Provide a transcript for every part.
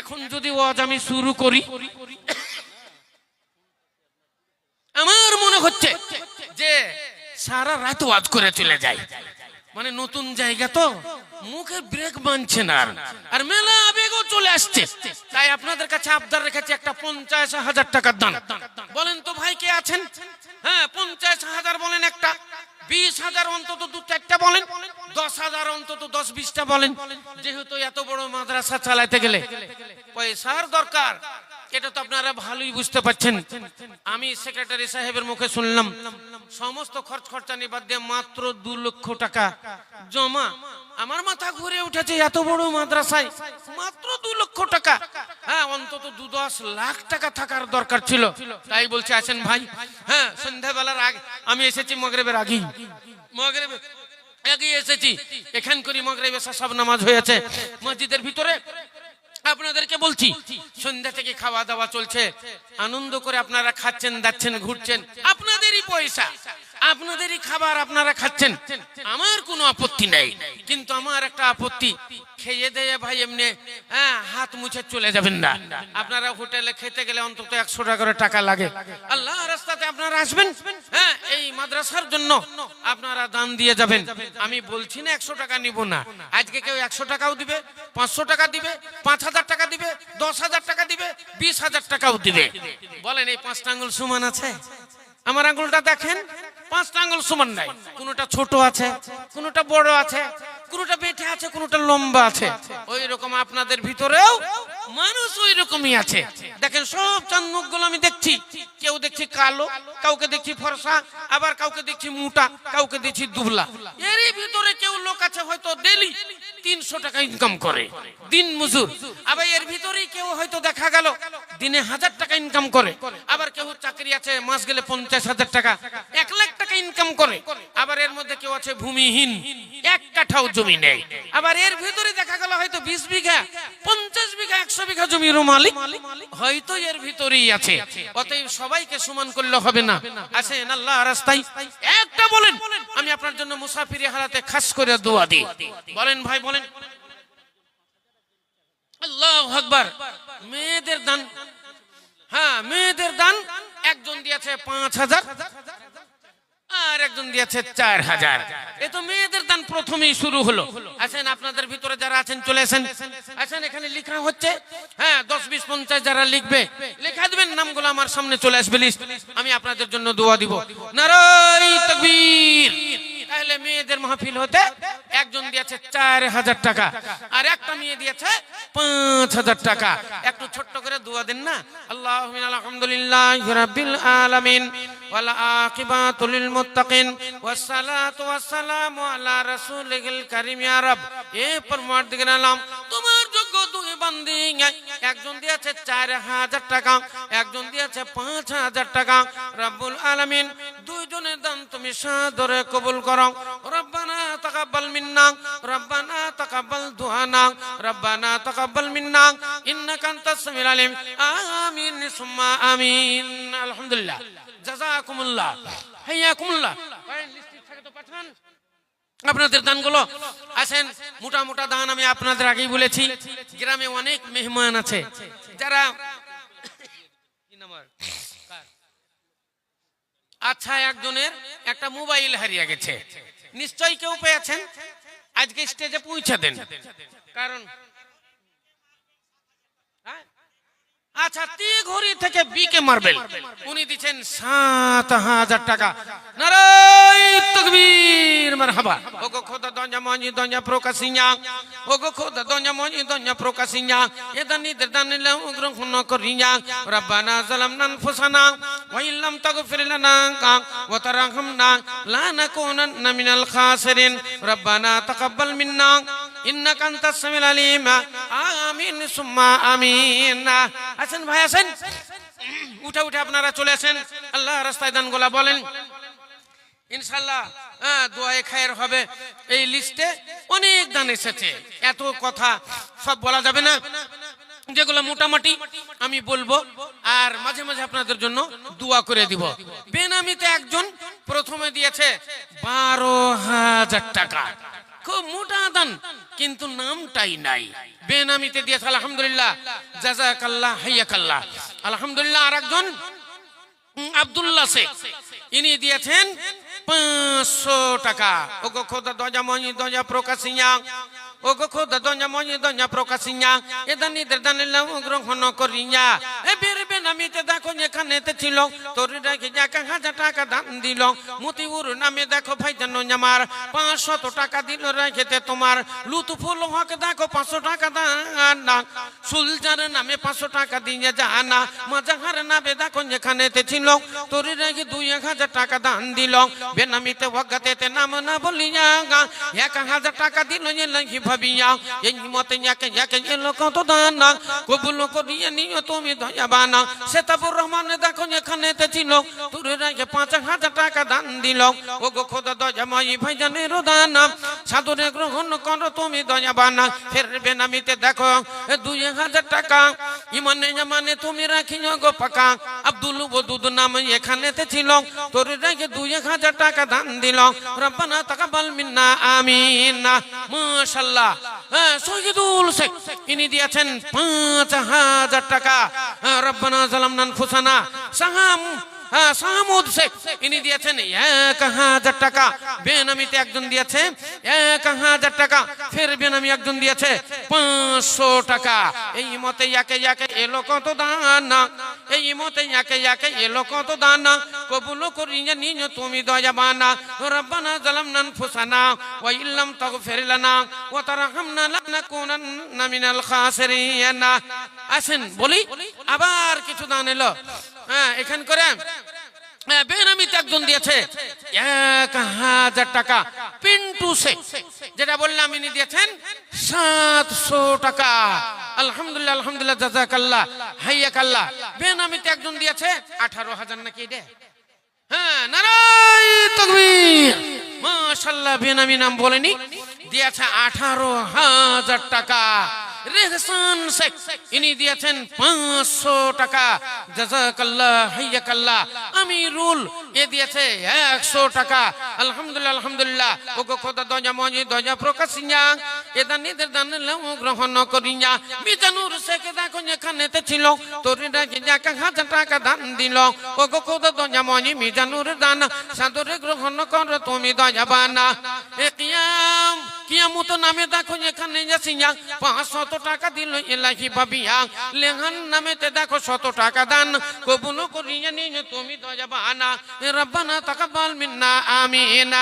এখন যদি ওয়াজ আমি শুরু করি, আমার মনে হচ্ছে যে সারা রাত ওয়াজ করে চলে যায়। মানে নতুন জায়গা তো মুখে ব্রেক মানছে না, আর মেলা আবেগও চলে আসছে। তাই আপনাদের কাছে আবদার রেখেছি একটা 50,000 টাকার দান। বলেন তো ভাই কে আছেন? হ্যাঁ, 50,000 বলেন, একটা 20,000 অন্তত 2-4টা বলেন, 10,000 অন্তত 10-20টা বলেন। যেহেতু এত বড় মাদ্রাসা চালাতে গেলে পয়সার দরকার, এটা তো আপনারা ভালোই বুঝতে পারছেন। আমি সেক্রেটারি সাহেবের মুখে শুনলাম সমস্ত খরচ খরচানি বাদ দিয়ে মাত্র 2 লক্ষ টাকা জমা। আমার মাথা ঘুরে উঠেছে, এত বড় মাদ্রাসায় মাত্র 2 লক্ষ টাকা। হ্যাঁ, অন্তত 2-10 লাখ টাকা থাকার দরকার ছিল। তাই বলছে আসেন ভাই। হ্যাঁ, সন্ধ্যাবেলার আগে আমি এসেছি, মাগরিবের আগেই, মাগরিবের আগেই এসেছি। এখান করি মাগরিবের সব নামাজ হয়েছে মসজিদের ভিতরে। আপনাদেরকে বলছি, সন্ধ্যা থেকে খাওয়া দাওয়া চলছে, আনন্দ করে আপনারা খাচ্ছেন, যাচ্ছেন, ঘুরছেন, আপনাদেরই পয়সা, আপনাদেরই খাবার আপনারা খাচ্ছেন, আমার কোনো আপত্তি নাই। কিন্তু আমার একটা আপত্তি, খেয়ে দিয়ে ভাই এমনি হাত মুছে চলে যাবেন না। আপনারা হোটেলে খেতে গেলে অন্তত 100 টাকা করে টাকা লাগে। আল্লাহ রাস্তাতে আপনারা আসবেন, হ্যাঁ, এই মাদ্রাসার জন্য আপনারা দান দিয়ে যাবেন। আমি বলছি না 100 টাকা নিব না। আজকে কেউ 100 টাকাও দিবে, 500 টাকা দিবে, 5,000 টাকা দিবে, 10,000 টাকা দিবে, 20,000 টাকাও দিবে। বলেন এই 5টা আঙ্গুল সমান আছে? আমার আঙ্গুলটা দেখেন, 5টা আঙ্গুল সমান নাই। কোনটা ছোট আছে, কোনটা বড় আছে, কোনটা বেটে আছে, কোনটা লম্বা আছে। ওই রকম আপনাদের ভিতরেও মানুষ ওই রকমই আছে। দেখেন সব চাঁদ মুখগুলো আমি দেখছি, কেউ দেখছি কালো, কাউকে দেখছি ফর্সা, আবার কাউকে দেখছি মোটা, কাউকে দেখছি দুবলা। এরই ভিতরে কেউ লোক আছে হয়তো ডেইলি 300 টাকা ইনকাম করে, দিন মজুর। আবার এর ভিতরেই কেউ হয়তো দেখা গেল দিনে 1000 টাকা ইনকাম করে। আবার কেউ চাকরি আছে, মাস গেলে 50,000 টাকা, 1 লাখ টাকা ইনকাম করে। আবার এর মধ্যে কেউ আছে ভূমিহীন, 1 কাঠাও জমি নেই। আবার এর ভিতরে দেখা গেল হয়তো 20 বিঘা, 50 বিঘা, 100 বিঘা জমির মালিক হয়তো এর ভিতরেই আছে। অতএব সবাইকে সমান করলে হবে না। আসেন আল্লাহ রাস্তায় একটা বলেন, আমি আপনার জন্য মুসাফিরি হালাতে খাস করে দোয়া দিই। বলেন ভাই, বলেন আল্লাহু আকবার। মেয়েদের দান, হ্যাঁ মেয়েদের দান একজন দিয়েছে 5,000 আর একজন দিয়েছে 4,000। এ তো মেয়েদের দান প্রথমেই শুরু হলো। আসেন আপনাদের ভিতরে যারা আছেন চলে আসেন। আসেন, এখানে লেখা হচ্ছে, হ্যাঁ 10, 20, 50 যারা লিখবে লেখা দিবেন, নামগুলো আমার সামনে চলে আসবে লিস্ট। আমি আপনাদের জন্য দোয়া দিব। নারায়ে তাকবীর। তাহলে মেয়েদের মাহফিল হতে একজন দিয়েছে 4,000 টাকা আর একটা মেয়ে দিয়েছে 5,000 টাকা। একটু ছোট্ট করে দোয়া দেন না। আল্লাহুম্মা আলহামদুলিল্লাহি রাব্বিল আলামিন ওয়াল আকিবাতু লিল মুত্তাকিন ওয়াস সালাতু ওয়াস সালামু আলা রাসূলিল কারীম। ইয়া রব, এ পরমার্দিগার আলম, তোমার যোগ্য দুই বান্দী, একজন দিয়েছে 4,000 টাকা, একজন দিয়েছে 5,000 টাকা। রব্বুল আলামিন দুইজনের দান তুমি সাদরে কবুল করো। রব্বানা তাকাব্বাল মিন্না, রব্বানা তাকাব্বাল দুআনা, রব্বানা তাকাব্বাল মিন্না ইন্নাকা আনতাস সামিউল আলিম। আমিন সুম্মা আমিন। আলহামদুলিল্লাহ, জাযাকুমুল্লাহ, হাইয়াকুমুল্লাহ। লিস্ট থাকে তো পাঠান আপনাদের দানগুলো। আসেন, মোটা মোটা দান আমি আপনাদের আগেই বলেছি। গ্রামে অনেক মেহমান আছে যারা, আচ্ছা একজনের একটা মোবাইল হারিয়ে গেছে, নিশ্চয়ই কেউ পেয়েছেন, আজকে স্টেজে পৌঁছে দেন। কারণ আচ্ছা ঘড়ি থেকে বিকে মার্বেল উনি দিচ্ছেন 7,000 টাকা। নারায়ে তাকবীর, মারহাবা। ওগো খোদা দঞ্জা মনি দঞ্জা প্রকাশিয়া, ওগো খোদা দঞ্জা মনি দঞ্জা প্রকাশিয়া, এদানি দেদানিলা উগ্র খুন করিয়া। রব্বানা যালামনা আনফুসানা ওয়া ইল্লাম তাগফির লানা ওয়া তারহামনা লানাকুনান্না মিনাল খাসিরিন। রব্বানা তাকাব্বাল মিন্না ইন্নাকা আনতাস সামিউল আলিম। আমিন সুম্মা আমিন। আসেন ভাই, আসেন, উঠে উঠে আপনারা চলে আসেন। আল্লাহ রাস্তায় দানগুলা বলেন, ইনশাআল্লাহ দোয়ায়ে খায়ের হবে। এই লিস্টে অনেক দান এসেছে, এত কথা সব বলা যাবে না। যেগুলো মোটামুটি আমি বলবো, আর মাঝে মাঝে আপনাদের জন্য দোয়া করে দিব। বেনামিতে একজন প্রথমে দিয়েছে 12,000 টাকা। খুব মোটা দান, কিন্তু নামটাই নাই, বেনামিতে দিয়েছে। আলহামদুলিল্লাহ, জাযাকাল্লাহ, হাইয়াকাল্লাহ। আলহামদুলিল্লাহ। আর একজন আব্দুল্লাহ শেখ, ইনি দিয়েছেন 500 টাকা। ও গো খোদা দজা মনি দজা প্রকাশিয়া, ও গো খোদা দজা মনি দজা প্রকাশিয়া, এদানিদের দানিলাম গ্রহণ করিয়া। এ বের বেনামিতে দেখো যেখানেতে ছিল, তোর রেখে যাকে 1000 টাকা দান দিল। মতিউর নামে দেখো ভাইজান আমার 500 টাকা দিল রেখেতে তোমার। লুৎফুল হক দেখো 500 টাকা দান না। সুলজার নামে 500 টাকা দিয়ে জানা। মাজাহার নামে দেখো যেখানেতে ছিল, তোর রেখে 2000 টাকা দান দিল। বেনামিতে ওয়াগাতেতে নাম না বলিয়া 1000 টাকা দিল এলাহি ভাবিয়া। এই মতে যাকে যাকে এলো কত দান, কবুল করিয়া নিও তুমি দয়াবানা। সেতাবুর রহমান দেখো যেখানেতে ছিল, তোর রেখে 5000 টাকা দান দিল। ও গো খোদা দয়াময়ী ভাইজানের দান, সাদরে গ্রহণ করো তুমি দয়াবানা। ফের বেনামিতে দেখো 2000 টাকা ইমানে জামানে তুমি রাখিও গো পাকা। আব্দুল ওদুদ নাম এখানেতে ছিল, তোর রেখে 2000 টাকা দান দিল। রব্বানা তাকাব্বাল মিন্না, আমিন। মাশাআল্লাহ। শহীদুল শেখ, ইনি দিয়েছেন 5000 টাকা। রব্বানা যালামনা আনফুসানা। সাহামুদ শেখ, ইনি দিয়েছেন 1000 টাকা। বেনামিতে একজন দিয়েছে 1000 টাকা। ফের বেনামি একজন দিয়েছে 500 টাকা। এই মতে একে একে এলো কত দান, এই মতে একে একে এলো কত দান। কবুল করিয়া নিও তুমি দয়াবানা। রব্বানা যালামনা আনফুসানা ওয়া ইল্লাম তাগফির লানা ওয়া তারহামনা লানাকুনান্না মিনাল খাসিরিন। আসেন বলি, আবার কিছু দান এলো। এখান করে বেনামিতে একজন দিয়েছে 1000 টাকা। পিন্টু শেখ, যেটা বললাম, ইনি দিয়েছেন 700 টাকা। আলহামদুলিল্লাহ, আলহামদুলিল্লাহ, জাযাকাল্লাহ, হাইয়াকাল্লাহ। বেনামিতে একজন দিয়েছে 18,000 নাকি এটা? হ্যাঁ, নারায়ে তাকবীর। মাশাআল্লাহ। বেনামি নাম বলেনি, দিয়েছে 18,000 টাকা। রেহসান শেখ, ইনি দিয়েছেন 500 টাকা। জাযাকাল্লাহ, হাইয়াকাল্লাহ। আমিরুল, এ দিয়েছে 100 টাকা। আলহামদুলিল্লাহ, আলহামদুলিল্লাহ। ও গো খোদা দজা মনি দজা প্রকাশিয়া, এদানিদের দান লাও গ্রহণ করিয়া। মিজানুর শেখ দেখো যেখানেতে ছিল, তোর রেখে যাকে 1000 টাকা দান দিল। ও গো খোদা দজা মনি মিজানুর দান, সাদরে গ্রহণ কর তুমি দয়াবানা। এ কিয়ামত নামে দেখো যেখানে যাসিয়া 500 টাকা দিল এলাহি ভাবিয়া। লেহান নামেতে দেখো 100 টাকা দান, কবুল করিয়া নিও তুমি দয়াবানা। রব্বানা তাকাব্বাল মিন্না, আমিন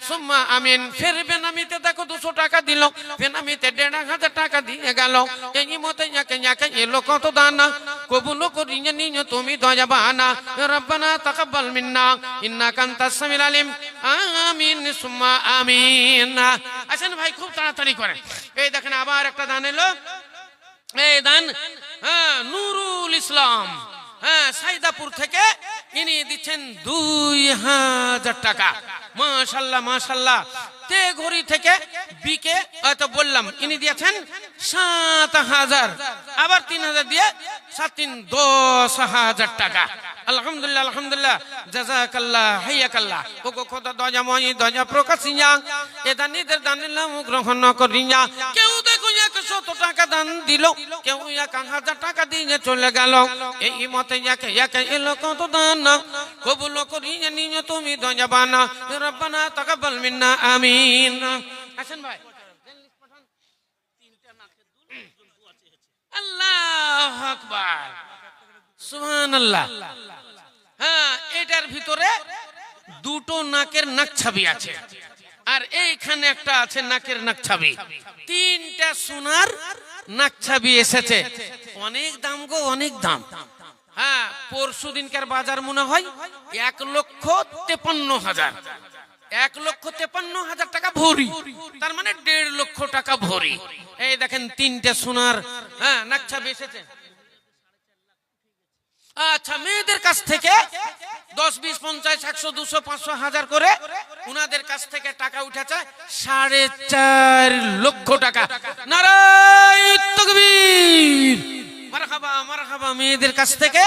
সুম্মা আমিন। ফের বেনামিতে দেখো 200 টাকা দিল। বেনামিতে 1500 টাকা দিয়ে গেল। এই মতে যাকে যাকে এলো কত দান, কবুল করিয়া নিও তুমি দয়াবানা। রব্বানা তাকাব্বাল মিন্না ইন্নাকা আনতাস সামিউল আলিম, আমিন সুম্মা আমিন। আসেন ভাই, খুব তাড়াতাড়ি করেন। এই দেখেন আবার একটা দান এলো। এই দান নুরুল ইসলাম, সাইদাপুর থেকে, ইনি দিচ্ছেন 2000 টাকা। মাশাআল্লাহ, মাশাআল্লাহ। তেঘড়ি থেকে বিকে হয়তো বললাম, ইনি দিয়েছেন 7000। আবার 3000 দিয়ে 7 3 10,000 টাকা। আলহামদুলিল্লাহ, আলহামদুলিল্লাহ, জাযাকাল্লাহ, হাইয়াকাল্লাহ। ও গো খোদা দজা মনি দজা প্রকাশিয়া, এদানিদের দান লাও গ্রহণ করিয়া। কেউ দেখো 100 টাকা দান দিল, কেউ 1000 টাকা দিয়ে চলে গেল। এই মতে একে একে এলো কত দান, কবুল করিয়া নিও তুমি দয়াবানা। রব্বানা তাকাব্বাল মিন্না, আমিন। আসেন ভাই। আল্লাহু আকবার, সুবহানাল্লাহ। হ্যাঁ, এটার ভিতরে দুটো নাকের নাকছাবি আছে, আর এইখানে একটা আছে নাকের নাকছাবি। 3টা সোনার নাকছাবি এসেছে। অনেক দাম গো, অনেক দাম। হ্যাঁ, পরশু দিনকার বাজার মনে হয় 1,53,000। 1,53,000 টাকা ভরি, তার মানে 1.5 লক্ষ টাকা ভরি। এই দেখেন 3টে সোনার নাকছাবি এসেছে। আচ্ছা, মেয়েদের কাছ থেকে 10 20 50 100 200 500 1000 করে উনাদের কাছ থেকে টাকা উঠেছে 4.5 লক্ষ টাকা। নারায়ে তাকবীর, মারহাবা মারহাবা। মেয়েদের কাছ থেকে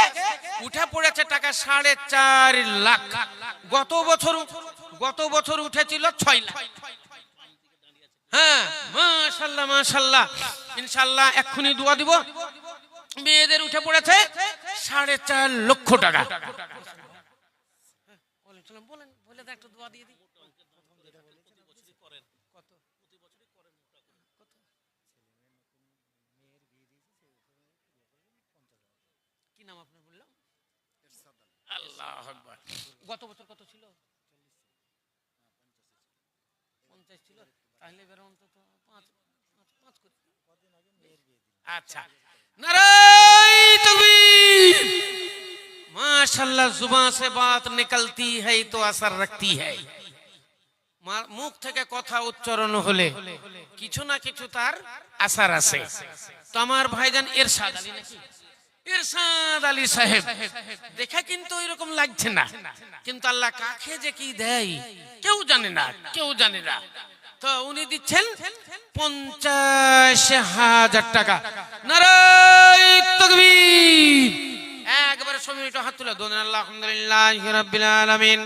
উঠে পড়েছে টাকা 4.5 লাখ। গত বছর উঠেছিল 6 লাখ। হ্যাঁ, মাশাআল্লাহ মাশাআল্লাহ। ইনশাআল্লাহ এক্ষুনি দোয়া দিব। মেয়েদের উঠে পড়েছে 4.5 লক্ষ টাকা। বলেন, বলে একটু দোয়া দিয়ে দিই। কি নাম আপনার বললাম? আল্লাহু আকবার। গত বছর কত ছিল? 50 ছিল। তাহলে এবার অন্তত 5 করে। আচ্ছা, नाराए तकबीर। माशाल्लाह, जुबान से बात निकलती है तो असर रखती है। মুখ থেকে কথা উচ্চারণ হলে কিছু না কিছু তার আসার আছে। তো আমার ভাইজান এরশাদ আলী নাকি, এরশাদ আলী সাহেব দেখা কিন্তু এরকম লাগছে না, কিন্তু আল্লাহ কাকে যে কি দেয় কেউ জানে না, কেউ জানে না। তো উনি দিচ্ছেন 50,000 টাকা। নারায়ে তাকবীর। একবারে সমিত হাত তুলে দোন আলহামদুলিল্লাহি রাব্বিল আলামিন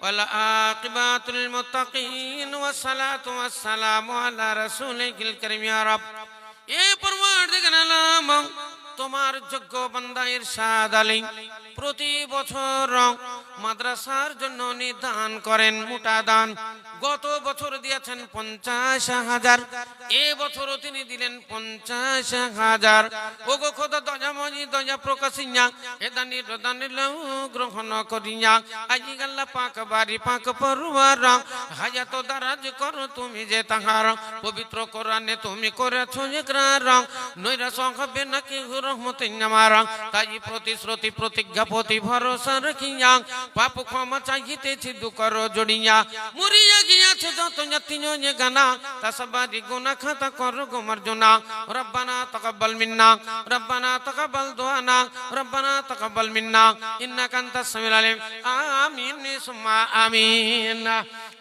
ওয়াল আকিবাতুল মুত্তাকিন ওয়াস সালাতু ওয়াস সালামু আলা রাসূলিল কারীম। ইয়া রব, এ পরওয়ারদিগার আলম, তোমার যোগ্য বান্দা এরশাদ আলী প্রতি বছর মাদ্রাসার জন্য নিদান করেন, মোটা দান। গত বছর দিয়েছেন 50,000, এ বছরও তিনি দিলেন 50,000। ওগো খোদা দয়া মজি দয়া প্রকাশিয়া এদানি রদানি লও গ্রহণ করিয়া আজি আল্লাহ পাক বাড়ি পাক পরওয়ার হায়াত দারাজ করো তুমি যে তাহার পবিত্র কোরআনে তুমি করেছো ইকরার নৈরাশ হবে নাকি রহমতে আমার। তাই প্রতিশ্রুতি প্রতিজ্ঞা প্রতি ভরসা রাখিয়া পাপ ক্ষমা চাইতেছি দুকর জড়িয়া মরিয়া গিয়াছে যত জাতিনো গানা তা সবারই গুনাহ খাতা করো গো মার্জনা। রব্বানা তাকাব্বাল মিন্না রব্বানা তাকাব্বাল দুআনা রব্বানা তাকাব্বাল মিন্না ইন্নাকা আনতাস সামিউল আলিম। আমিন সুম্মা আমিন।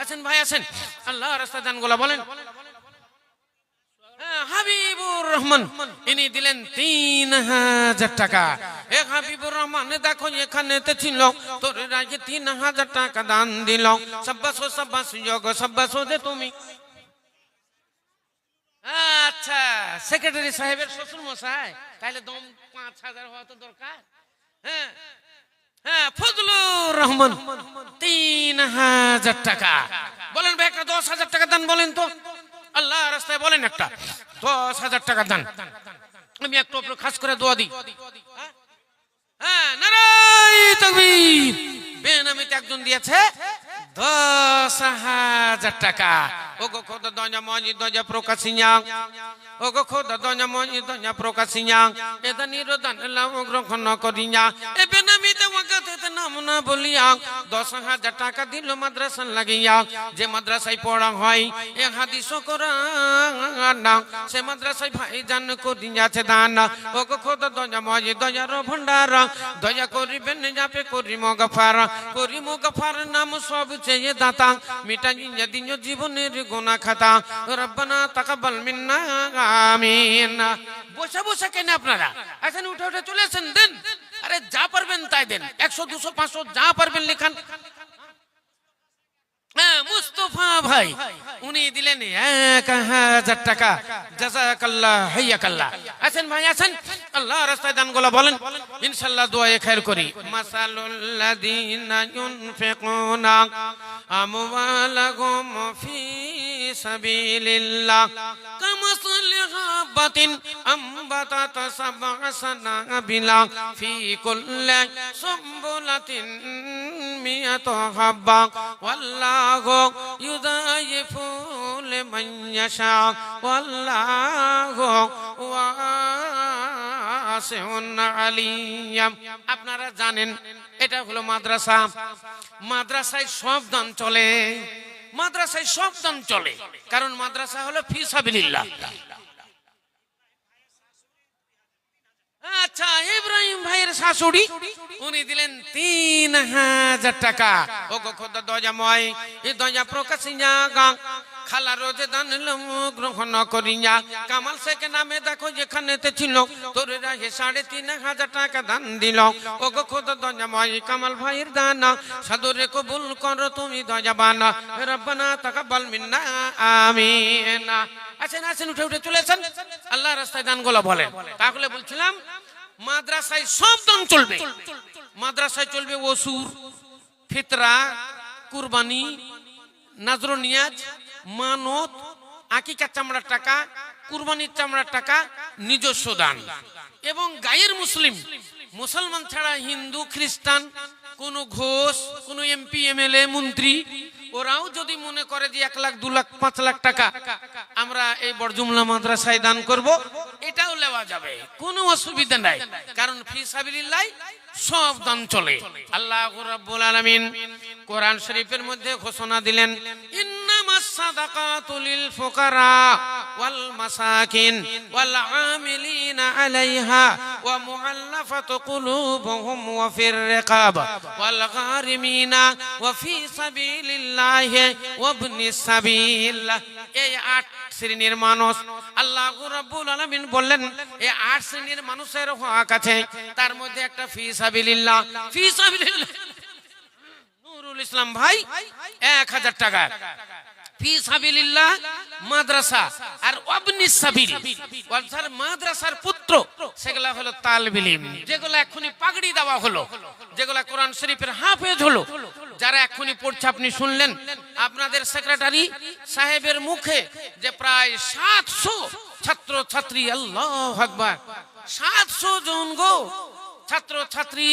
আছেন ভাই আছেন, আল্লাহর রাস্তায় দানগুলো বলেন। হাবিবুর রহমান ইনি দিলেন 3,000 টাকা। এ হাবিবুর রহমান দেখো এখানেতে ছিল, তোর রাগে 3,000 টাকা দান দিল। সাব্বাসো সাব্বাস যোগ সাব্বাসো দে তুমি। আচ্ছা, সেক্রেটারি সাহেবের শ্বশুর মশাই, তাহলে দম 5,000 হওয়া তো দরকার। হ্যাঁ হ্যাঁ, ফজলুর রহমান 3,000 টাকা। বলেন ভাই একটা 10,000 টাকা দান বলেন তো, আল্লাহ রাস্তায় বলেন একটা 10,000 টাকা দান। আমি একটু খাস করে দোয়া দিই। হ্যাঁ, নারায়ে তাকবীর। বেনামিতে একজন দিয়েছে 10,000 টাকা। ওগো খোদা দয়া মজি দয়া প্রকাশিয়া ওগো খোদা দয়া মজি দয়া প্রকাশিয়া এদা নিরদান লাও গ্রহণ করিয়া। এ বেনামিতে ওয়াকাতে নাম না বলিয়া 10,000 টাকা দিল মাদ্রাসা লাগিয়া। যে মাদ্রাসায় পড়া হয় এ হাদিস কোরআন, সে মাদ্রাসায় ভাইজান করিয়াছে দান। ওগো খোদা দয়া মজি দয়ার ভান্ডার দয়া করিবেন যাপে করিম গফার। করিম গফার নাম সবচেয়ে দাতা, মিটাইয়া দিন জীবনের গুনাহ খাতা। রব্বানা তাকাব্বাল মিন্না আমিন। বসে বসে কেন আপনারা আছেন? উঠে উঠে চলে আসেন, দেন। আরে যা পারবেন তাই দেন, 100 200 500 যা পারবেন লিখান। হ্যাঁ, মুস্তাফা ভাই উনি দিলেন 1,000 টাকা। জাযাকাল্লাহ হাইয়াকাল্লাহ। আছেন ভাই আছেন, আল্লাহর রাস্তায় দানগুলো বলেন, ইনশাআল্লাহ দোয়ায়ে খায়র করি। মাসালুল লাযিনা ইউনফিকুনা আমওয়ালাহুম ফি সাবিলিল্লাহ কামাসালি হাবাতিন আমবাতাত সাবআ সানাবিলা ফি কুল্লি সুমবুলাতিন মিয়াতু হাব্বা ওয়াল্লাহু ইউযাইফু লিমান ইয়াশা ওয়াল্লাহু ওয়াসিউন আলিম। আপনারা জানেন এটা হলো মাদ্রাসা। মাদ্রাসায় সব দান চলে, মাদ্রাসায় সব দান চলে, কারণ মাদ্রাসা হলো ফি সাবিলিল্লাহ। আচ্ছা, ইব্রাহিম ভাইয়ের শাশুড়ি উনি দিলেন 3,000 টাকা। ওগো খোদা দয়াময় এই দয়া প্রকাশিয়া খালা রোজে দান গ্রহণ করিয়া কামাল শেখ নামে দেখো যেখানেতে ছিল তোরে রাহে ৩,৫০০ টাকা দান দিল। ও গো খোদা দয়াময় কামাল ভাইয়ের দান সাদরে কবুল করো তুমি দয়াবান রব্বানা তাকাব্বাল মিন্না আমিন। আছেন আছেন উঠে উঠে চলেছেন আল্লাহ রাস্তায় দানগুলো বলেন। তাহলে বলছিলাম মাদ্রাসায় সব দান চলবে। মাদ্রাসায় চলবে ওসুর, ফিতরা, কুরবানি, নাজর নিয়াজ, মানত, আকিকার চামড়ার টাকা, কুরবানির চামড়ার টাকা, নিজস্ব দান এবং গায়ের মুসলিম মুসলমান ছাড়া হিন্দু খ্রিস্টান কোন ঘোষ কোন এমপি এমএলএ মন্ত্রী ওরাও যদি মনে করে যে 1 লাখ 2 লাখ 5 লাখ টাকা আমরা এই বড়জুমলা মাদ্রাসায় দান করব, এটাও নেওয়া যাবে, কোনো অসুবিধা নাই। কারণ ফি সাবিলিল্লাহ সব দান চলে। আল্লাহ রাব্বুল আলামিন কোরআন শরীফের মধ্যে ঘোষণা দিলেন ইন্নামাস সাদাকাতু লিল ফুকারা ওয়াল মাসাকিন ওয়াল আমিলিনা আলাইহা ওয়া মুআল্লাফাতু কুলুবুহুম ওয়া ফির রিকাব ওয়াল গারিমিনা ওয়া ফি সাবিলিল্লাহি ওয়া ইবনিস সাবিল। এই 8 শ্রেণীর মানুষ আল্লাহ রাব্বুল আলামিন বললেন এই 8 শ্রেণীর মানুষের হক আছে। তার মধ্যে একটা ফি সাবিলিল্লাহ। ফি সাবিলিল্লাহ নুরুল ইসলাম ভাই 1000 টাকা ফি সাবিলিল্লাহ মাদ্রাসা। আর ইবনিস সাবিল অর্থাৎ মাদ্রাসার পুত্র সেগুলা হলো তালিবুল ইলম, যেগুলা এখনি পাগড়ি দেওয়া হলো, যেগুলা কোরআন শরীফের হাফেজ হলো, যারা এখনি পড়ছে আপনি শুনলেন আপনাদের সেক্রেটারি সাহেবের মুখে যে প্রায় 700 ছাত্র ছাত্রী, আল্লাহু আকবার, 700 জন গো ছাত্র ছাত্রী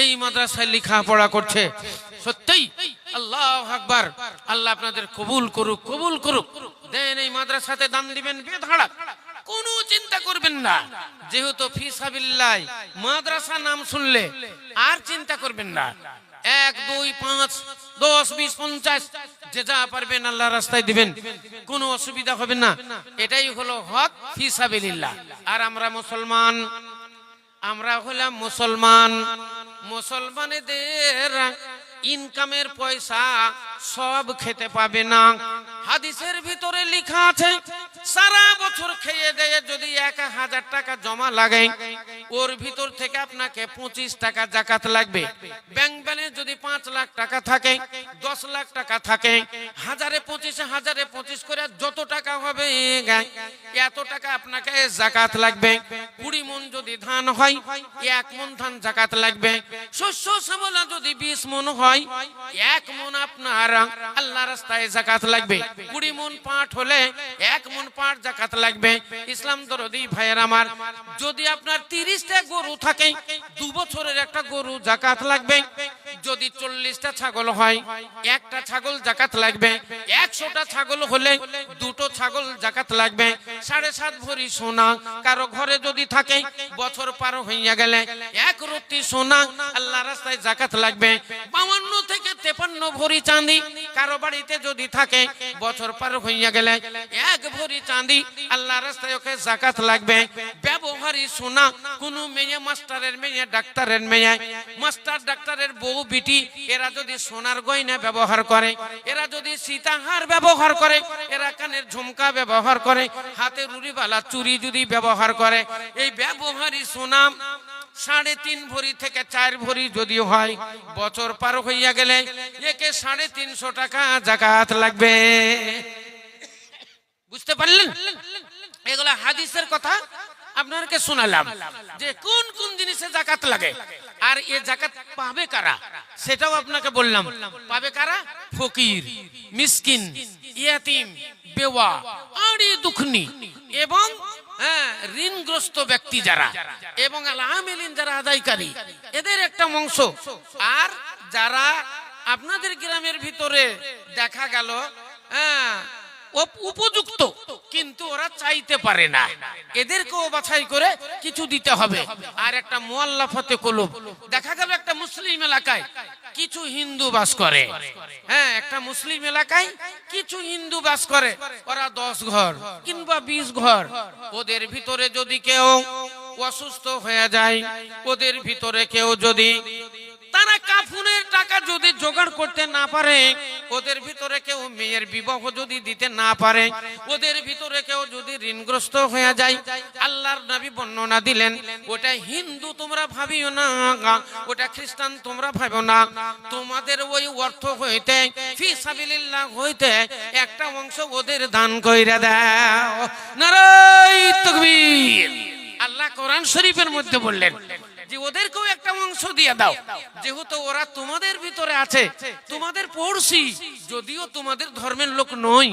এই মাদ্রাসায় লেখাপড়া করছে। সত্যি আল্লাহু আকবার। আল্লাহ আপনাদের কবুল করুক, কবুল করুক। দেন এই মাদ্রাসাতে দান দিবেন বেধাড়া, কোনো চিন্তা করবেন না। যেহেতু ফি সাবিলিল্লাহ মাদ্রাসা নাম শুনলে আর চিন্তা করবেন না। 1 2 5 10 20 50 যে যা পারবেন আল্লাহর রাস্তায় দিবেন, কোনো অসুবিধা হবে না। এটাই হলো হক ফি সাবিলিল্লাহ। আর আমরা মুসলমান, আমরা হলাম মুসলমান। মুসলমানদের ইনকামের পয়সা সব খেতে পাবে না। হাদিসের ভিতরে লেখা আছে সারা বছর খেয়ে দেয়ে যদি 1000 টাকা জমা লাগে ওর ভিতর থেকে আপনাকে 25 টাকা যাকাত লাগবে। ব্যাংক ব্যালেন্স যদি 5 লাখ টাকা থাকে, 10 লাখ টাকা থাকে, 1025 করে যত টাকা হবে এত টাকা আপনাকে যাকাত লাগবে। 20 মণ যদি ধান হয় 1 মণ ধান যাকাত লাগবে। শস্য শ্যামলা যদি 20 মণ হয় 1 মণ আপনার আল্লাহর রাস্তায় যাকাত লাগবে। 20 মণ পাট হলে 1 মণ পাট যাকাত লাগবে। ইসলাম দরদি ভাইয়ের আমার, যদি আপনার 30টা গরু থাকে 2 বছরের একটা গরু যাকাত লাগবে। যদি 40টা ছাগল হয় 1টা ছাগল যাকাত লাগবে। 100টা ছাগল হলে 2টো ছাগল যাকাত লাগবে। 7.5 ভরি সোনা কারো ঘরে যদি থাকে বছর পার হইয়া গেলে 1 রত্তি সোনা আল্লাহর রাস্তায় যাকাত লাগবে। 52 থেকে 53 ভরি চাঁদি কারো বাড়িতে যদি থাকে বছর পার হইয়া গেলে 1 ভরি চাঁদি আল্লাহর রাস্তায় ওকে যাকাত লাগবে। ব্যবহারী সোনা কোন মেয়ে মাস্টারের মেয়ে, ডাক্তারের মেয়ে, মাস্টার ডাক্তারের বউ বিটি এরা যদি সোনার গয়না ব্যবহার করে, এরা যদি সীতাহার ব্যবহার করে, এরা কানের ঝুমকা ব্যবহার করে, হাতে রুড়িওয়ালা চুড়ি যদি ব্যবহার করে, এই ব্যবহারী সোনা 3.5 ভরি থেকে 4 ভরি যদি হয় বছর পার হইয়া গেলে একে 350 টাকা যাকাত লাগবে। বুঝতে পারলেন? এগুলা হাদিসের কথা আপনাদেরকে শোনালাম যে কোন কোন জিনিসে যাকাত লাগে। আর এই যাকাত পাবে কারা সেটাও আপনাকে বললাম। পাবে কারা? ফকির, মিসকিন, ইয়াতিম, বেওয়া, আড়ি দুখনি এবং ঋণগ্রস্ত ব্যক্তি যারা, এবং আল-আমিলিন যারা আদায়কারী, এদের একটা অংশ। আর যারা আপনাদের গ্রামের ভিতরে দেখা গেল উপযুক্ত কিন্তু ওরা চাইতে পারে না, এদেরকেও বাছাই করে কিছু দিতে হবে। আর একটা মুআল্লাফাতে কুলুব, দেখা গেল একটা মুসলিম এলাকায় কিছু হিন্দু বাস করে, একটা মুসলিম এলাকায় কিছু হিন্দু বাস করে, ওরা 10 ঘর কিংবা 20 ঘর। ওদের ভিতরে যদি কেউ অসুস্থ হয়ে যায়, ওদের ভিতরে কেউ যদি তারা কাফনের টাকা যদি জোগাড় করতে না পারে, ওদের ভিতরে কেউ মেয়ের বিবাহ যদি দিতে না পারে, ওদের ভিতরে কেউ যদি ঋণগ্রস্ত হয়ে যায়, আল্লাহর নবী বর্ণনা দিলেন, ওটা হিন্দু তোমরা ভাবিও না, ওটা খ্রিস্টান তোমরা ভাবিও না, তোমাদের ওই অর্থ হইতে ফি সাবিলিল্লাহ হইতে একটা অংশ ওদের দান কইরা দাও। নারায়ে তাকবীর। আল্লাহ কোরআন শরীফের মধ্যে বললেন যে ওদেরকেও একটা অংশ দিয়ে দাও, যেহেতু ওরা তোমাদের ভিতরে আছে, তোমাদের পড়শি, যদিও তোমাদের ধর্মের লোক নয়,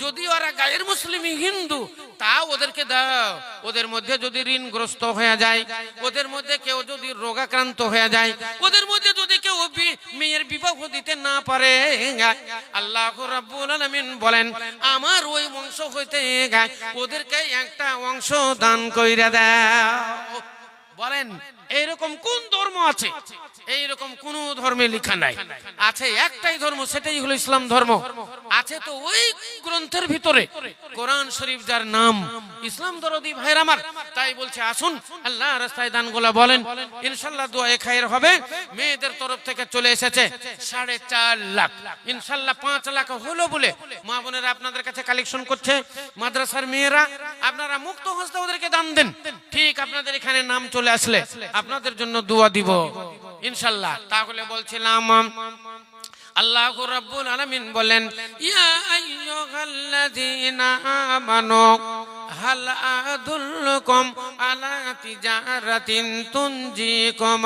যদিও ওরা গায়ের মুসলিম হিন্দু, তা ওদেরকে দাও। ওদের মধ্যে যদি ঋণগ্রস্ত হয়ে যায়, ওদের মধ্যে কেউ যদি রোগাক্রান্ত হয়ে যায়, ওদের মধ্যে যদি কেউ মেয়ের বিবাহ দিতে না পারে, আল্লাহ রাব্বুল আলামিন বলেন আমার ওই অংশ হইতে ওদেরকে একটা অংশ দান কইরা দাও। বলেন এইরকম কোন ধর্ম আছে? এইরকম কোন ধর্মে লেখা নাই। আছে একটাই ধর্ম, সেটাই হলো ইসলাম ধর্ম। আছে তো ওই গ্রন্থের ভিতরে কোরআন শরীফ, যার নাম ইসলাম। দরদি ভাইরা আমার, তাই বলছে আসুন আল্লাহ রাস্তায় দানগুলো বলেন, ইনশাআল্লাহ দোয়া খায়ের হবে। মেয়েদের তরফ থেকে চলে এসেছে 4.5 লাখ, ইনশাআল্লাহ 5 লাখ হলো বলে মা বোনেরা আপনাদের কাছে কালেকশন করছে। মাদ্রাসার মেয়েরা আপনারা মুক্ত হস্তে ওদেরকে দান দেন। ঠিক আপনাদের এখানে নাম চলে আসলে আপনাদের জন্য দোয়া দিব ইনশাআল্লাহ। তাহলে বলছিলাম আল্লাহ রাব্বুল আলামিন বলেন, ইয়া আইয়ুহাল্লাযীনা আমানু হাল আদুল্লুকুম আলা তিজারাতিন তুনজিকুম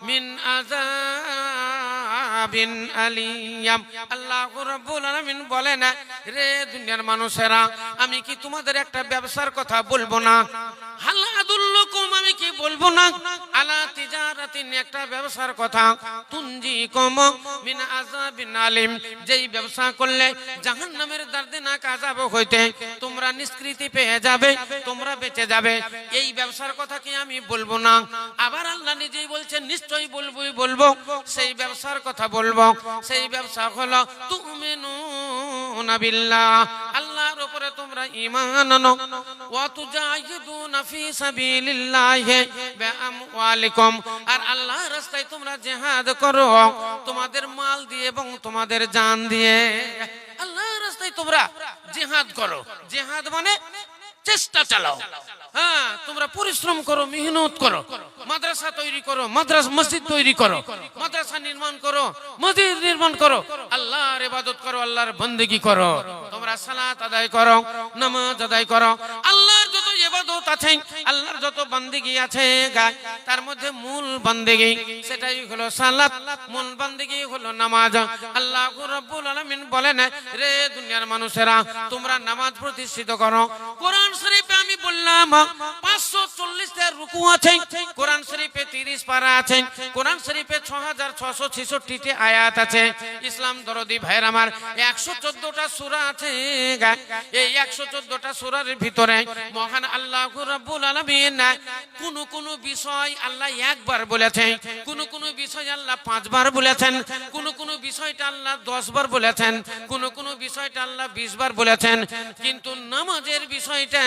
মিন আযাবিন আলিয়াম। আল্লাহ রাব্বুল আলামিন বলেন, রে দুনিয়ার মানুষেরা, আমি কি তোমাদের একটা ব্যবসার কথা বলবো না? হাল আদুল্লুকুম, আমি কি বলবো না? আলা তিজারাতিন, একটা ব্যবসার কথা, তুনজিকুম মিন আযাবিন আলিম, যেই ব্যবসা করলে জাহান্নামের দর্দনাক আযাব হইতে তোমরা নিষ্কৃতি পেয়ে যাবে, তোমরা বেঁচে যাবে। এই ব্যবসার কথা কি আমি বলবো না? আবার আল্লাহ নিজেই বলছেন নিশ্চয়ই বলবো। সেই ব্যবসার কথা বলবো। সেই ব্যবসা হলো তুমিনুনা বিল্লাহ, আল্লাহর উপরে তোমরা ঈমান আনো, ওয়া তুজাহিদুনা ফি সাবিলিল্লাহি বিআমওয়ালিকুম, আর আল্লাহর রাস্তায় তোমরা জিহাদ করো তোমাদের মাল দিয়ে এবং তোমাদের জান দিয়ে। আল্লাহর রাস্তায় তোমরা জিহাদ করো। জিহাদ মানে চেষ্টা চালাও। হ্যাঁ, তোমরা পরিশ্রম করো, মেহনত করো, মাদ্রাসা তৈরি করো, মসজিদ তৈরি করো, মাদ্রাসা নির্মাণ করো, মসজিদ নির্মাণ করো, আল্লাহর ইবাদত করো, আল্লাহর বন্দেগী করো, তোমরা সালাত আদায় করো, নামাজ আদায় করো। আল্লাহর যত ইবাদত আছে, আল্লাহর যত বন্দেগী আছে, তার মধ্যে মূল বন্দেগী সেটাই হলো সালাত, মূল বন্দেগী হলো নামাজ। আল্লাহ রাব্বুল আলামিন বলেন, রে দুনিয়ার মানুষেরা, তোমরা নামাজ প্রতিষ্ঠিত করো। কোরআন শরীফে আমি বললাম 540টা রুকু আছে, কোরআন শরীফে 30 পারা আছে, কোরআন শরীফে 6666টি আয়াত আছে। ইসলাম দরদি ভাইরা আমার, 114টা সূরা আছে। এই 114টা সূরার ভিতরে মহান আল্লাহ রাব্বুল আলামিন কোন বিষয় আল্লাহ একবার বলেছেন, কোন বিষয় আল্লাহ 5 বার বলেছেন, কোন বিষয়টা আল্লাহ 10 বার বলেছেন, কোন বিষয়টা আল্লাহ 20 বার বলেছেন। কিন্তু নামাজের বিষয়টা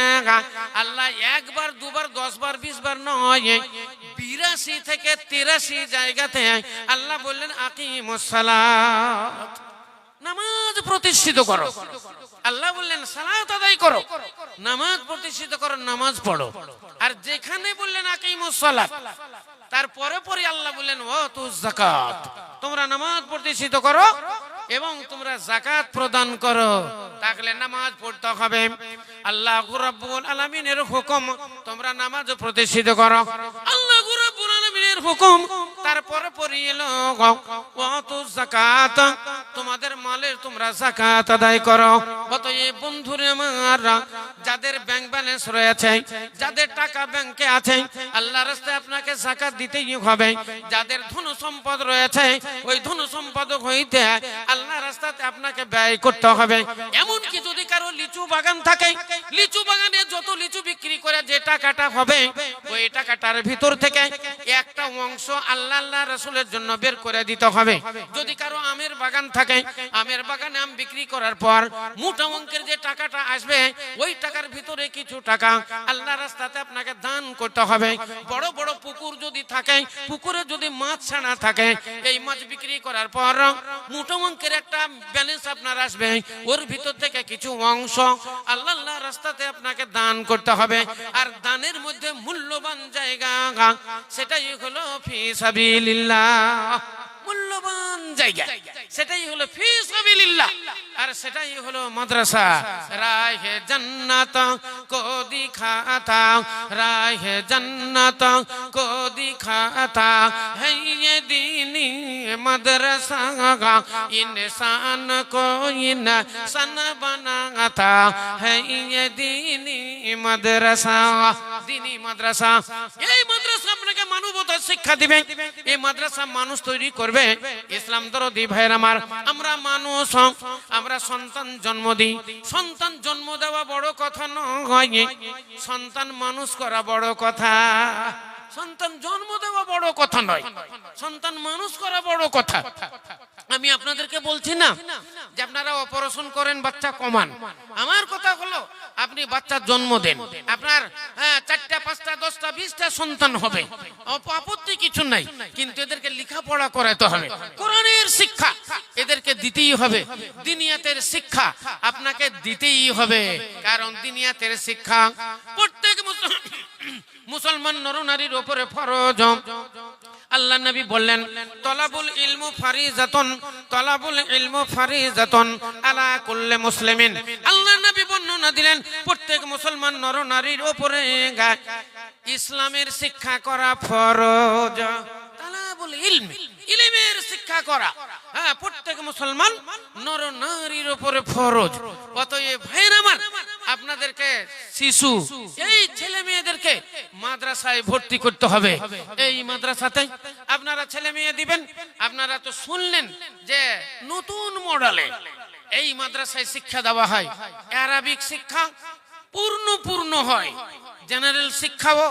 আল্লাহ 1 বার 2 বার 10 বার 20 বার নয়, 82 থেকে 83 জায়গাতে আল্লাহ বললেন আকিমুস সালাত, নামাজ প্রতিষ্ঠিত করো। আল্লাহ বললেন সালাত আদায় করো, নামাজ প্রতিষ্ঠিত করো, নামাজ পড়ো। আর যেখানে বললেন আকিমুস সালাত, তারপরে পরে আল্লাহ বললেন ওয়াতুজ যাকাত, তোমরা নামাজ প্রতিষ্ঠিত করো এবং তোমরা যাকাত প্রদান করো। তাহলে নামাজ পড়তে হবে। আল্লাহ রাব্বুল আলামিনের হুকুম, তোমরা নামাজ প্রতিষ্ঠিত করো। আল্লাহ রাব্বুল আলামিনের হুকুম, তারপরে পরে এলো ওয়াতুজ যাকাত, তোমাদের মালের তোমরা যাকাত আদায় করো। অতএব বন্ধুরে আমার, যাদের ব্যাংক ব্যালেন্স রয়েছে, যাদের টাকা ব্যাংকে আছে, আল্লাহর রাস্তায় আপনাকে যাকাত দিতেই হবে। যাদের ধন সম্পদ রয়েছে, ওই ধন সম্পদ হইতে আল্লাহর রাস্তাতে আপনাকে ব্যয় করতে হবে। এমন কি যদি কারো লিচু বাগান থাকে, লিচু বাগানে যত লিচু বিক্রি করে যে টাকাটা হবে, ওই টাকাটার ভিতর থেকে একটা অংশ আল্লাহ রাসূলের জন্য বের করে দিতে হবে। যদি কারো আমের বাগান থাকে, আমের বাগানে আম বিক্রি করার পর মোটা অঙ্কের যে টাকাটা আসবে, ওই টাকার ভিতরে কিছু টাকা আল্লাহ রাস্তাতে আপনাকে দান করতে হবে। বড় বড় পুকুর পুকুর যদি থাকে, পুকুরে যদি মাছ ছাড়া থাকে, এই মাছ বিক্রি করার পর মোটা অঙ্কের একটা ব্যালেন্স আপনার আসবে। ওর ভিতর থেকে কিছু অংশ আল্লাহ রাস্তাতে আপনাকে দান করতে হবে। আর দানের মধ্যে মূল্যবান জায়গা সেটাই হলো ফি সাবিলিল্লাহ। মূল্যবান জায়গা সেটাই হলো ফি সাবিলিল্লাহ। আর সেটাই হলো মাদ্রাসা। রাহে জান্নাত কো দিখাতা, রাহে জান্নাত কো দিখাতা है ये दीनी मदरसा, इंसान को इंसान बनाता है ये दीनी মাদ্রাসা। দীনি মাদ্রাসা, এই মাদ্রাসা আপনাকে মানবতার শিক্ষা দিবে। এই মাদ্রাসা মানুষ তৈরি করবে। ইসলাম দরদি ভাইয়ের আমার, আমরা মানুষ, আমরা সন্তান জন্ম দিই। সন্তান জন্ম দেওয়া বড় কথা নয়, সন্তান মানুষ করা বড় কথা। সন্তান জন্ম দেওয়া বড় কথা নয়, সন্তান মানুষ করা বড় কথা। আমি আপনাদেরকে বলছি না যে আপনারা অপারেশন করেন বাচ্চা কমান। আমার কথা হলো আপনি বাচ্চা জন্ম দেন, আপনার 4টা 5টা 10টা 20টা সন্তান হবে, আপত্তি কিছু নাই। কিন্তু এদেরকে লেখাপড়া করাতে হবে, কোরআনের শিক্ষা এদেরকে দিতেই হবে, দিনিয়াতের শিক্ষা আপনাকে দিতেই হবে। কারণ দিনিয়াতের শিক্ষা প্রত্যেক মুসলমান নরনারীর উপরে ফরজ। আল্লাহ নবী বললেন তলাবুল ইলমু ফারিজাতুন, তলাবুল ইলমু ফারিজাতুন আলা কুল্লি মুসলিমিন। আল্লাহ নবী বর্ণনা দিলেন প্রত্যেক মুসলমান নরনারীর উপরে ইসলামের শিক্ষা করা ফরজ। তালাবুল ইলম, ইলমের শিক্ষা করা প্রত্যেক মুসলমান নরনারীর উপরে ফরজ। অতএব ভাইরা আমার, আপনাদেরকে শিশু এই ছেলে মেয়েদেরকে মাদ্রাসায় ভর্তি করতে হবে। এই মাদ্রাসাতে আপনারা ছেলে মেয়ে দিবেন। আপনারা তো শুনলেন যে নতুন মডেলে এই মাদ্রাসায় শিক্ষা দেওয়া হয়। আরবিক শিক্ষা পূর্ণ হয়, জেনারেল শিক্ষাও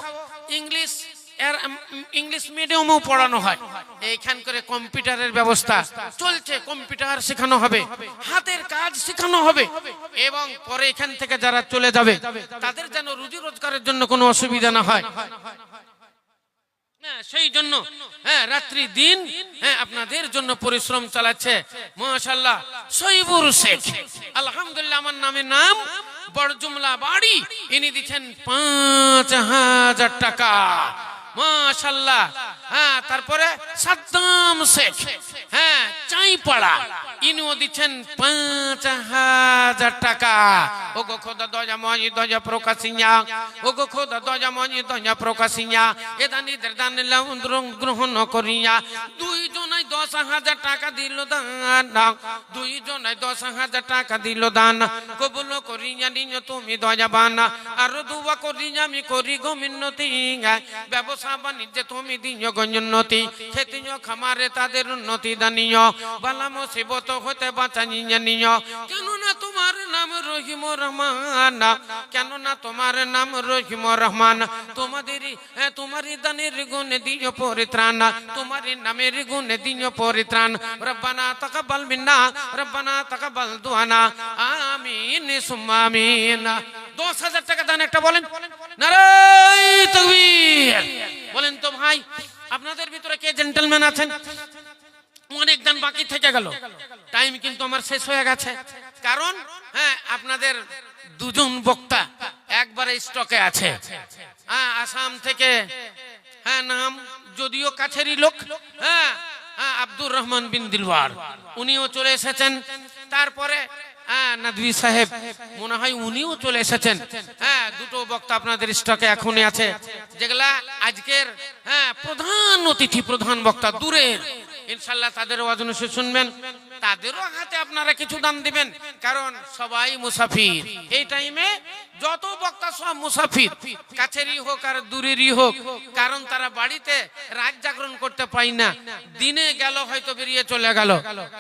ইংলিশ মিডিয়ামেও পড়ানো হয়। এইখান করে কম্পিউটারের ব্যবস্থা চলছে, কম্পিউটার শেখানো হবে, হাতের কাজ শেখানো হবে। এবং পরে এখান থেকে যারা চলে যাবে তাদের যেন রুজি রোজগারের জন্য কোনো অসুবিধা না হয়, সেই জন্য রাত্রি দিন আপনাদের জন্য পরিশ্রম চালাচ্ছে মাশাআল্লাহ সহিবুর শেখ। আলহামদুলিল্লাহ, আমার নামে নাম বড়জুমলা বাড়ি, ইনি দিচ্ছেন 5000 টাকা মাশাআল্লাহ। তারপরে সাদ্দাম শেখ চাইপাড়া, ইনিও দিচ্ছেন 5000 টাকা। ও গো খোদা দয়া ময় দয়া প্রকাশিয়া, ও গো খোদা দয়া ময় দয়া প্রকাশিয়া, এ দানিদের দান গ্রহণ করিয়া। দুইজনাই 10,000 টাকা দিল দান, দুইজনাই 10,000 টাকা দিল দান। কবুল করিয়া নিও তুমি দয়াবান, আর দুয়া করিয়া আমি করি গো মিন্নতি। ব্যবসা বাণিজ্যে তুমি দিও গণ্যতি, খেতিও খামারে তাদের উন্নতি দানিও। বালা মুসিবত হতে বাঁচাইয়া নিও, কেননা তোমার নাম রহিম রহমান, কেননা তোমার নাম রহিম রহমান। তোমারই দানের গুণে দিও পরিত্রাণ, তোমারই নামের গুণে দিও পরিত্রাণ। রব্বানা তাকাব্বাল মিন্না, রব্বানা তাকাব্বাল দুআনা, আমিন সুম্মা আমিন। 10,000 টাকা দান একটা বলেন নারায়ে তাকবীর। বলেন তো ভাই, আপনাদের ভিতরে কে জেন্টলম্যান আছেন? অনেক দান বাকি থেকে গেল, টাইম কিন্তু আমার শেষ হয়ে গেছে। কারণ আপনাদের দুজন বক্তা একবারে স্টকে আছে। আসাম থেকে নাম যদিও কাছেরই লোক, আব্দুর রহমান বিন দিলওয়ার, উনিও চলে এসেছেন। তারপরে নদভী সাহেব মনে হয় উনিও চলে এসেছেন। দুটো বক্তা আপনাদের স্টকে এখনই আছে, যেগুলা আজকের প্রধান অতিথি, প্রধান বক্তা দূরের। ইনশাআল্লাহ তাদের ওয়াজ শুনবেন, তাদেরও হাতে আপনারা কিছু দান দিবেন। কারণ সবাই মুসাফির, এই টাইমে যত বক্তা সব মুসাফির, কাছেরই হোক আর দূরেরই হোক। কারণ তারা বাড়িতে রাত জাগরণ করতে পাই না, দিনে গেল হয়তো বেরিয়ে চলে গেল।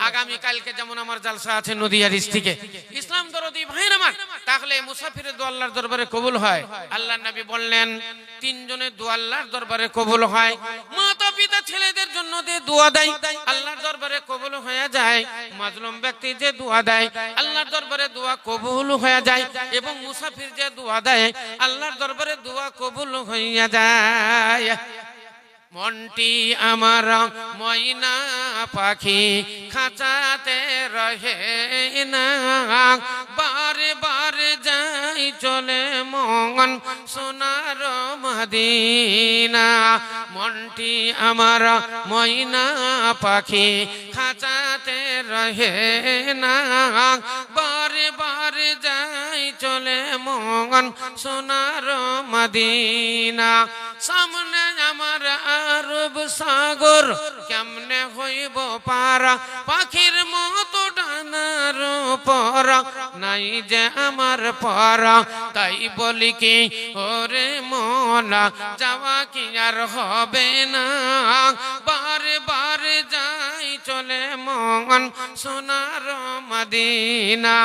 আগামী কালকে যেমন আমার জালসা আছে নদিয়া ডিস্ট্রিক্টে, ইসলাম দরদি ভাইরা আমার, তাহলে মুসাফিরের দোয়া আল্লাহর দরবারে কবুল হয়। আল্লাহর নবী বললেন 3 জনের দোয়া আল্লাহর দরবারে কবুল হয়। মাতা পিতা ছেলেদের জন্য যে দোয়া দেয় আল্লাহর দরবারে কবুল হয়ে যায়। মাজলুম ব্যক্তি যে দোয়া দেয় আল্লাহর দরবারে দোয়া কবুল হয়ে যায়। এবং মুসাফির যে দোয়া দেয় আল্লাহর দরবারে দোয়া কবুল হইয়া যায়। মনটি আমার ময়না পাখি খাঁচাতে রহে না, বারে বারে যাই চলে মন সোনার মদিনা। মনটি আমার ময়না পাখি খাঁচাতে রহে না, বারে বারে যাই চলে মন সোনার মদিনা। সামনে আমার আরব সাগর কেমনে হইব পারা, পাখির মতো ডানার পরা নাই যে আমার পরা। তাই বলি কি ওরে মনা যাওয়া কি আর হবে না, বারে বারে যাই চলে মন সোনার মদিনা,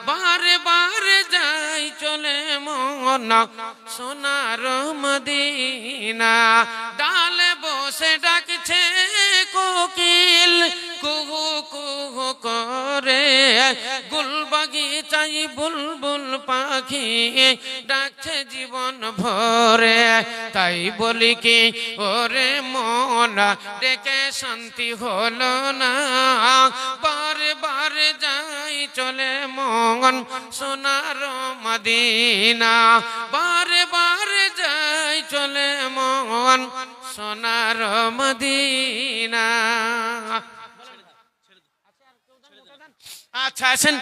বারে বারে যাই চলে মন সোনার মদিনা। ডালে বসে ডাকছে কোকিল কুহু কুহু করে, গুল বাগিচাই বুলবুল পাখি ডাকছে জীবন ভরে। তাই বলি কি ওরে মনা ডেকে শান্তি হলো না, বারে বারে যাই চলে মন সোনার মদিনা, বারে বারে যাই চলে মন সোনার মদিনা। আচ্ছা আসেন,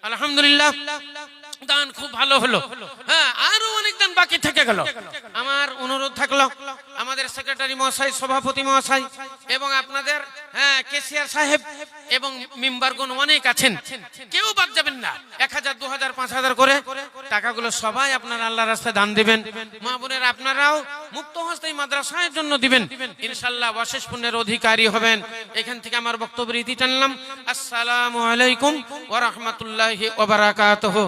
আলহামদুলিল্লাহ দান খুব ভালো হলো। হ্যাঁ, আরো অনেক দান বাকি থেকে গেল। আমার অনুরোধ থাকলো আমাদের সেক্রেটারি মহাশয়, সভাপতি মহাশয় এবং আপনাদের কেসিয়ার সাহেব এবং মেম্বারগণ অনেক আছেন, কেউ বাদ যাবেন না। 1000, 2000, 5000 করে টাকাগুলো সবাই আপনারা আল্লাহর রাস্তায় দান দিবেন। মা বোনেরা আপনারাও মুক্ত হস্তে মাদ্রাসার জন্য দিবেন, ইনশাআল্লাহ অশেষ পুণ্যের অধিকারী হবেন। এখান থেকে আমার বক্তব্য রীতি টানলাম। আসসালামু আলাইকুম ওয়া রাহমাতুল্লাহি ওয়া বারাকাতুহু।